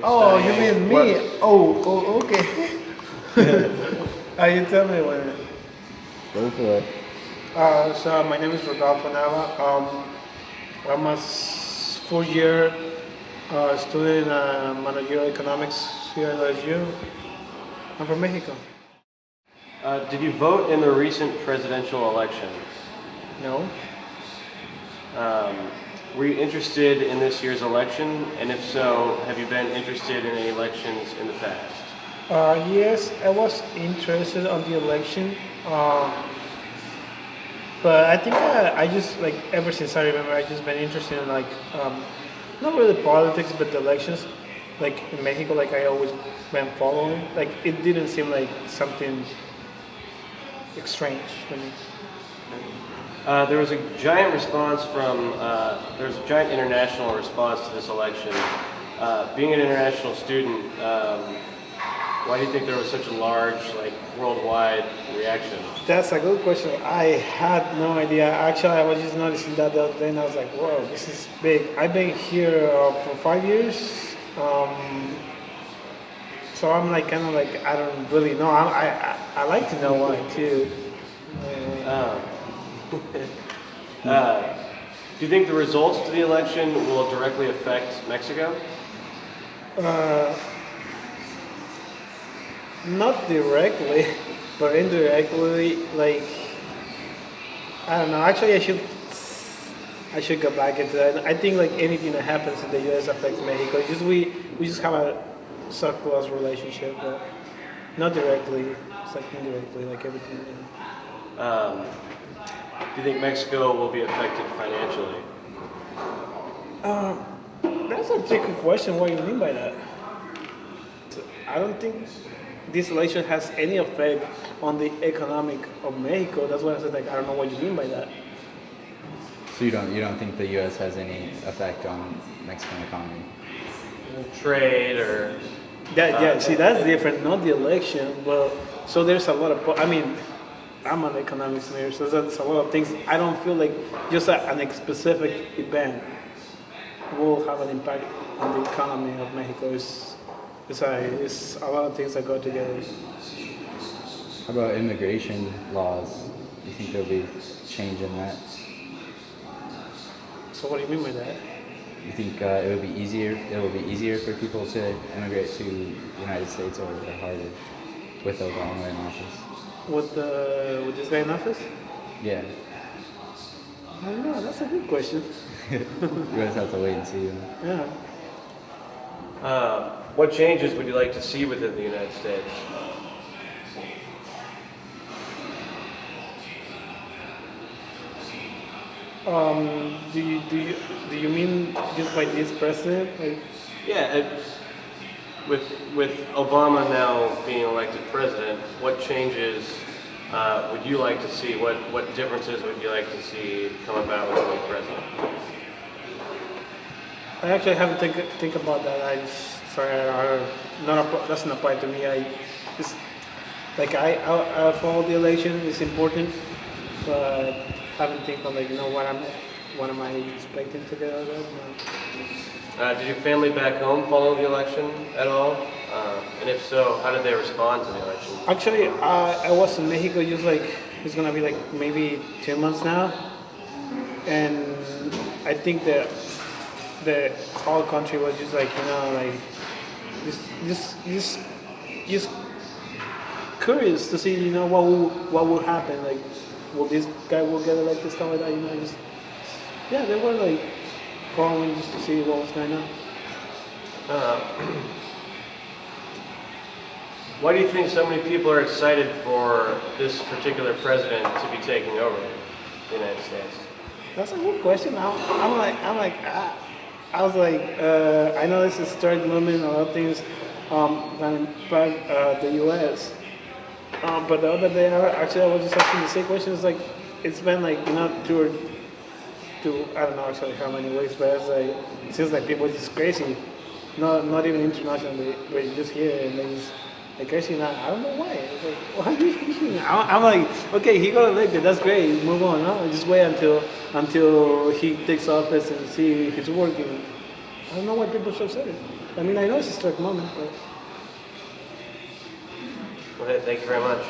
Oh, you studying? mean me? Oh, okay. You tell me when. Go for it. So my name is Rodolofo Nava. I'm a 4-year student in managerial economics here at LSU. I'm from Mexico. Did you vote in the recent presidential election? No. Um, were you interested in this year's election? And if so, have you been interested in any elections in the past? Yes, I was interested on the election, but I think I just like ever since I remember I just been interested in like not really politics but the elections. Like in Mexico, like I always been following. Like it didn't seem like something strange to me. There was a giant response from, there was a giant international response to this election. Being an international student, why do you think there was such a large, like, worldwide reaction? That's a good question. I had no idea. Actually, I was just noticing that the other day, and I was like, "Whoa, this is big." I've been here for 5 years, so I'm like kind of like I don't really know. I like to know why too. Um, do you think the results to the election will directly affect Mexico? Uh, Not directly, but indirectly. Like I don't know. Actually, I should go back into that. I think like anything that happens in the U.S. affects Mexico. It's just we just have a so close relationship, but not directly. It's like indirectly, like everything. Um, do you think Mexico will be affected financially? That's a tricky question. What do you mean by that? I don't think this election has any effect on the economic of Mexico. That's why I said like I don't know what you mean by that. So you don't think the U.S. has any effect on Mexican economy? Trade or Yeah. See, that's different. Not the election. Well, so there's a lot of. I mean, I'm an economics major, so there's a lot of things. I don't feel like just an specific event will have an impact on the economy of Mexico. It's a lot of things that go together. How about immigration laws? Do you think there'll be change in that? So what do you mean by that? You think it would be easier? It will be easier for people to immigrate to the United States, or harder with Obama in office? With this guy in office? Yeah, I don't know. That's a good question. you guys have to wait and see. Yeah. what changes would you like to see within the United States? Do you mean just by this president? Like, Yeah, with Obama now being elected president, what changes would you like to see? What differences would you like to see come about with the new president? I actually have to think about that. Sorry, that's not apply to me. It's like I follow the election. It's important, but haven't think of like what am I expecting to get out of that? No. Did your family back home follow the election at all? And if so, how did they respond to the election? Actually, I was in Mexico just like it's gonna be like maybe 2 months now, and I think that the whole country was just like like just curious to see what will happen. Like, will this guy will get elected, stuff like that. Just yeah, they were like following just to see what was going on. Uh, why do you think so many people are excited for this particular president to be taking over the United States? That's a good question. I was like, I know this is started moving a lot of things that impact the U.S. But the other day, I was just asking the same question. It's like, it's been like, I don't know actually how many weeks, but it's like, it seems like people are just crazy. Not even internationally, but just here, and they just, like crazy now. I don't know why. It's like, why are you thinking? I'm like, okay, he got elected, that's great, move on. No, just wait until he takes office and see he's working. I don't know why people are so excited. I mean, I know it's a historic moment, but Okay, thank you very much.